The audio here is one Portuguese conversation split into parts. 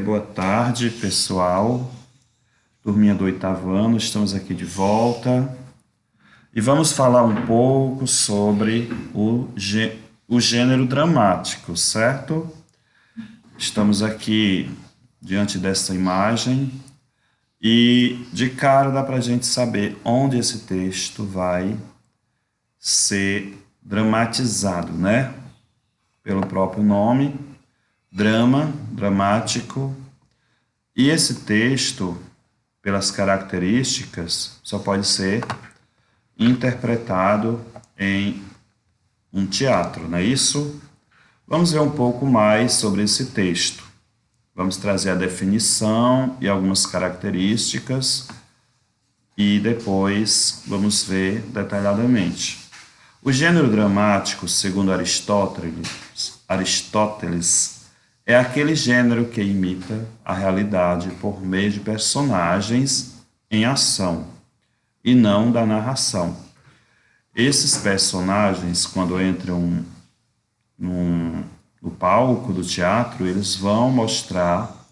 Boa tarde, pessoal. Turminha do oitavo ano, estamos aqui de volta e vamos falar um pouco sobre o gênero dramático, certo? Estamos aqui diante dessa imagem e de cara dá para a gente saber onde esse texto vai ser dramatizado, né? Pelo próprio nome, drama, dramático. E esse texto, pelas características, só pode ser interpretado em um teatro, não é isso? Vamos ver um pouco mais sobre esse texto. Vamos trazer a definição e algumas características e depois vamos ver detalhadamente. O gênero dramático, segundo Aristóteles, é aquele gênero que imita a realidade por meio de personagens em ação e não da narração. Esses personagens, quando entram no palco do teatro, eles vão mostrar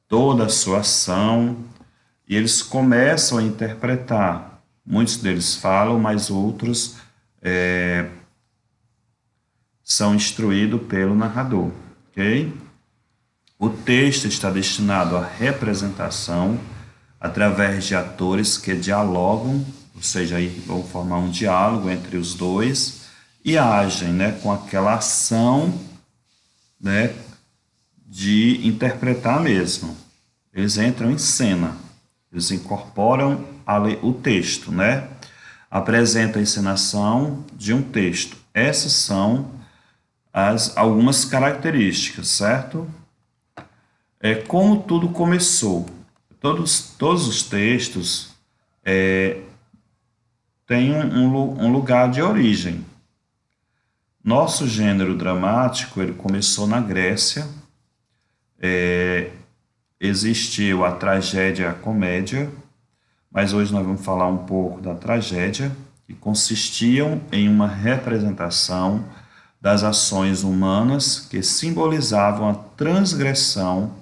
toda a sua ação e eles começam a interpretar. Muitos deles falam, mas outros são instruídos pelo narrador, ok? O texto está destinado à representação através de atores que dialogam, ou seja, aí vão formar um diálogo entre os dois e agem, né, com aquela ação, né, de interpretar mesmo. Eles entram em cena, eles incorporam o texto, né? Apresenta a encenação de um texto. Essas são algumas características, certo? Como tudo começou. Todos os textos têm um lugar de origem. Nosso gênero dramático ele começou na Grécia. Existiu a tragédia e a comédia, mas hoje nós vamos falar um pouco da tragédia, que consistiam em uma representação das ações humanas que simbolizavam a transgressão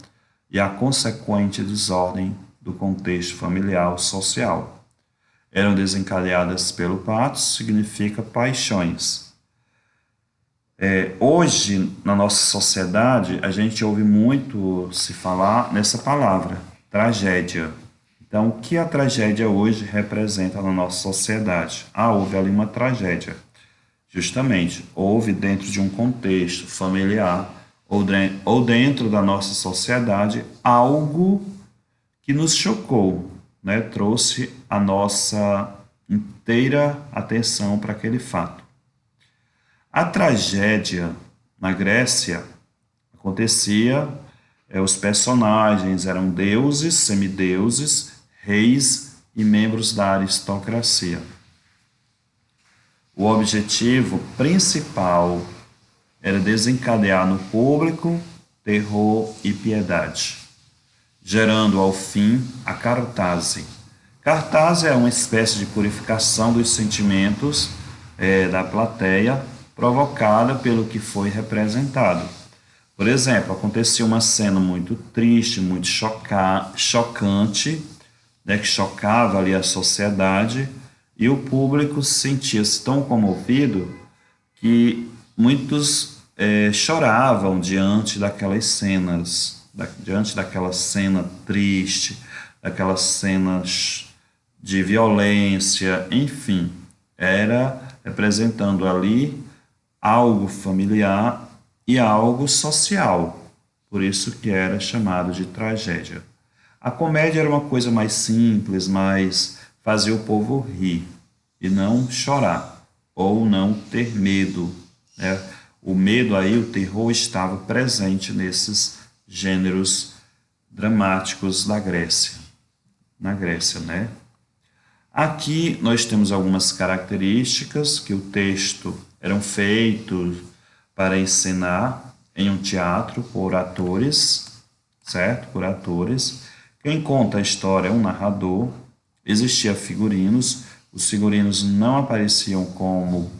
e a consequente desordem do contexto familiar ou social. Eram desencadeadas pelo patos, significa paixões. Hoje, na nossa sociedade, a gente ouve muito se falar nessa palavra, tragédia. Então, o que a tragédia hoje representa na nossa sociedade? Houve ali uma tragédia. Justamente, houve dentro de um contexto familiar ou dentro da nossa sociedade algo que nos chocou, né? Trouxe a nossa inteira atenção para aquele fato. A tragédia na Grécia acontecia, os personagens eram deuses, semideuses, reis e membros da aristocracia. O objetivo principal era desencadear no público terror e piedade, gerando ao fim a cartase. Cartase é uma espécie de purificação dos sentimentos da plateia provocada pelo que foi representado. Por exemplo, acontecia uma cena muito triste, muito chocante, né, que chocava ali a sociedade, e o público sentia-se tão comovido que muitos choravam diante daquelas cenas, diante daquela cena triste, daquelas cenas de violência, enfim, era representando ali algo familiar e algo social, por isso que era chamado de tragédia. A comédia era uma coisa mais simples, mais fazia o povo rir e não chorar ou não ter medo, né? O medo aí, o terror estava presente nesses gêneros dramáticos da Grécia, na Grécia, né? Aqui nós temos algumas características que o texto eram feitos para encenar em um teatro por atores, certo? Por atores. Quem conta a história é um narrador. Existia figurinos. Os figurinos não apareciam como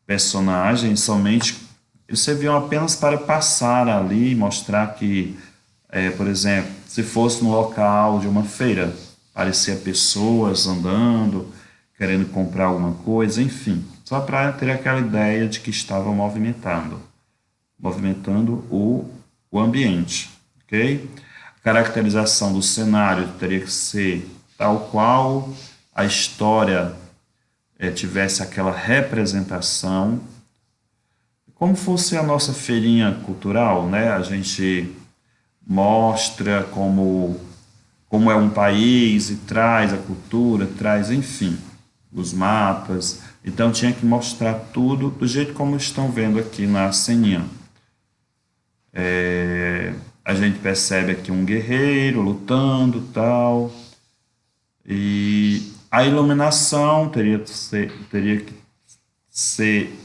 personagens, somente eles serviam apenas para passar ali e mostrar que Por exemplo, se fosse no local de uma feira, parecia pessoas andando, querendo comprar alguma coisa, enfim, só para ter aquela ideia de que estava movimentando o ambiente, ok? A caracterização do cenário teria que ser tal qual a história tivesse aquela representação, como fosse a nossa feirinha cultural, né? A gente mostra como é um país e traz a cultura, traz, enfim, os mapas. Então tinha que mostrar tudo do jeito como estão vendo aqui na ceninha. A gente percebe aqui um guerreiro lutando, tal, e a iluminação teria que ser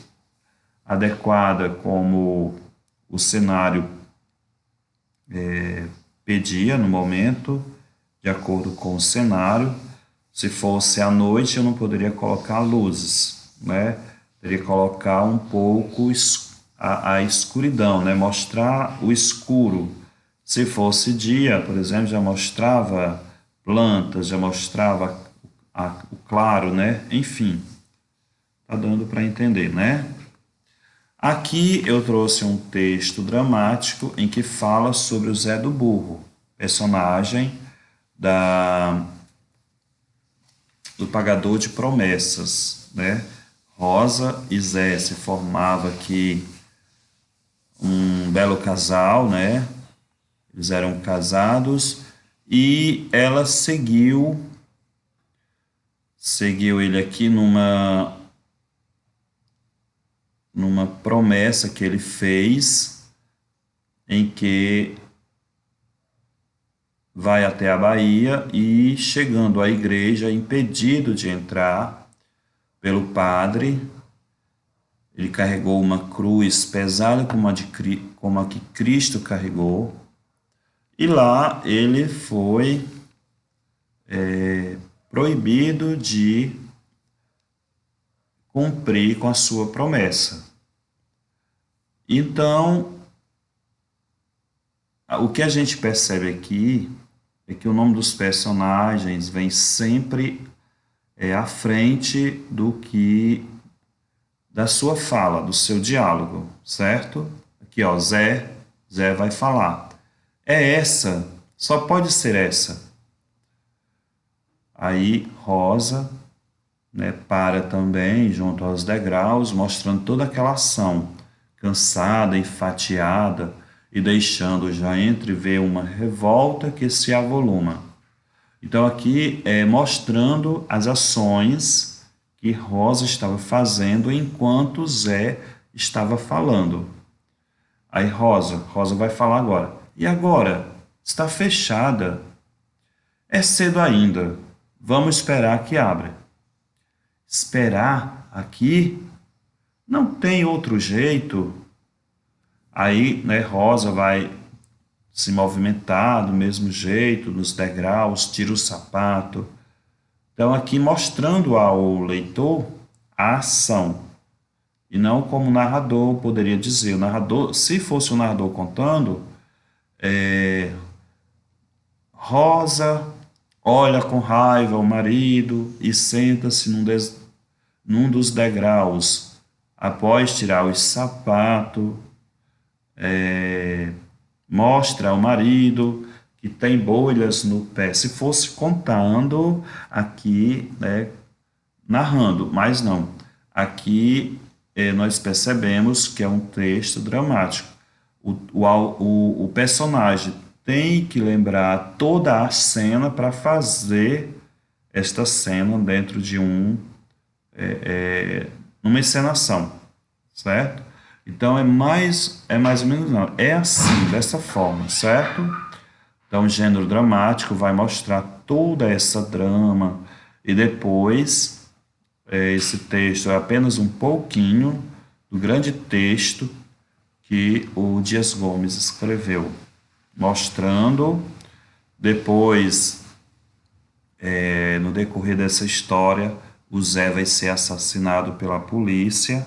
adequada como o cenário pedia no momento, de acordo com o cenário. Se fosse à noite, eu não poderia colocar luzes, né? Teria que colocar um pouco a escuridão, né? Mostrar o escuro. Se fosse dia, por exemplo, já mostrava plantas, já mostrava o claro, né? Enfim, tá dando para entender, né? Aqui eu trouxe um texto dramático em que fala sobre o Zé do Burro, personagem do Pagador de Promessas, né? Rosa e Zé se formava aqui um belo casal, né? Eles eram casados e ela seguiu ele aqui numa promessa que ele fez, em que vai até a Bahia e, chegando à igreja, impedido de entrar pelo padre, ele carregou uma cruz pesada como a que Cristo carregou, e lá ele foi proibido de cumprir com a sua promessa. Então, o que a gente percebe aqui é que o nome dos personagens vem sempre à frente da sua fala, do seu diálogo, certo? Aqui, ó, Zé vai falar. É essa, só pode ser essa. Aí Rosa, né, para também junto aos degraus, mostrando toda aquela ação, cansada, enfatiada, e deixando já entrever uma revolta que se avoluma. Então aqui é mostrando as ações que Rosa estava fazendo enquanto Zé estava falando. Aí Rosa vai falar agora. E agora? Está fechada. É cedo ainda. Vamos esperar que abra. Esperar aqui? Não tem outro jeito. Aí, né, Rosa vai se movimentar do mesmo jeito, nos degraus, tira o sapato. Então, aqui mostrando ao leitor a ação. E não como o narrador poderia dizer. O narrador, se fosse o narrador contando, Rosa olha com raiva o marido e senta-se num dos degraus. Após tirar os sapatos, mostra ao marido que tem bolhas no pé. Se fosse contando aqui, né, narrando, mas não. Aqui nós percebemos que é um texto dramático. O personagem tem que lembrar toda a cena para fazer esta cena dentro de numa encenação, certo? Então é mais ou menos não, é assim, dessa forma, certo? Então o gênero dramático vai mostrar toda essa drama e depois esse texto é apenas um pouquinho do grande texto que o Dias Gomes escreveu, mostrando depois, no decorrer dessa história, o Zé vai ser assassinado pela polícia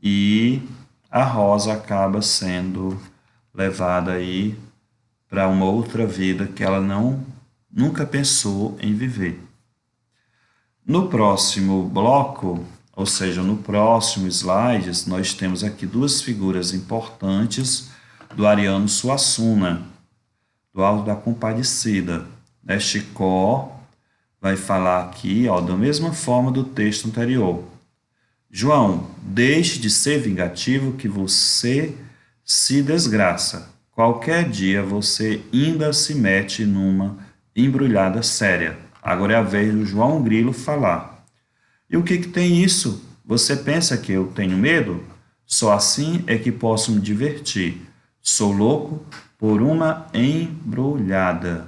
e a Rosa acaba sendo levada aí para uma outra vida que ela nunca pensou em viver. No próximo bloco, ou seja, no próximo slide, nós temos aqui duas figuras importantes do Ariano Suassuna, do Alto da Compadecida. Chicó vai falar aqui, da mesma forma do texto anterior. João, deixe de ser vingativo que você se desgraça. Qualquer dia você ainda se mete numa embrulhada séria. Agora é a vez do João Grilo falar. E o que tem isso? Você pensa que eu tenho medo? Só assim é que posso me divertir. Sou louco por uma embrulhada.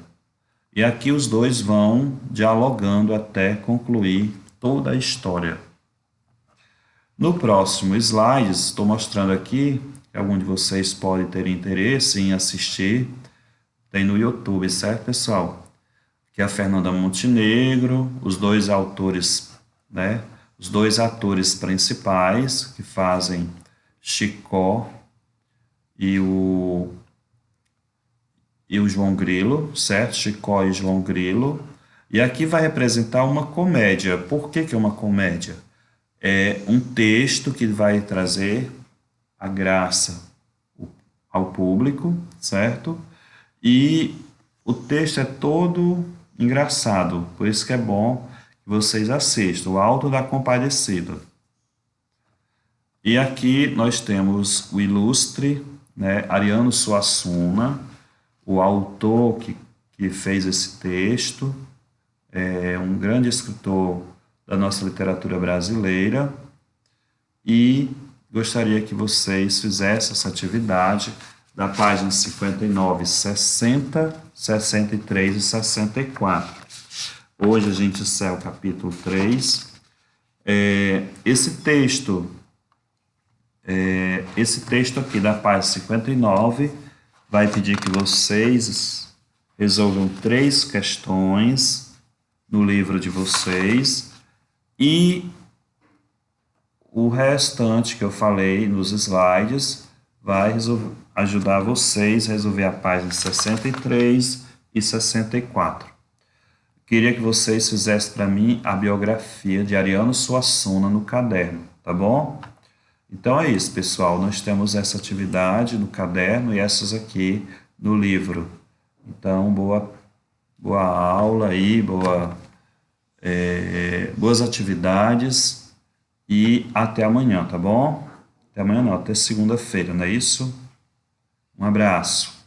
E aqui os dois vão dialogando até concluir toda a história. No próximo slide, estou mostrando aqui, que algum de vocês pode ter interesse em assistir, tem no YouTube, certo, pessoal? Que é a Fernanda Montenegro, os dois autores, os dois atores principais que fazem Chicó e o João Grilo, certo? Chicó e João Grilo. E aqui vai representar uma comédia. Por que é uma comédia? É um texto que vai trazer a graça ao público, certo? E o texto é todo engraçado, por isso que é bom que vocês assistam, o Alto da Compadecida. E aqui nós temos o ilustre, Ariano Suassuna, o autor que fez esse texto, é um grande escritor da nossa literatura brasileira, e gostaria que vocês fizessem essa atividade da página 59, 60, 63 e 64. Hoje a gente encerra o capítulo 3. Esse texto aqui da página 59 vai pedir que vocês resolvam 3 questões no livro de vocês e o restante que eu falei nos slides vai ajudar vocês a resolver a página 63 e 64. Queria que vocês fizessem para mim a biografia de Ariano Suassuna no caderno, tá bom? Então é isso, pessoal. Nós temos essa atividade no caderno e essas aqui no livro. Então, boa aula aí, boas atividades e até amanhã, tá bom? Até amanhã não, até segunda-feira, não é isso? Um abraço.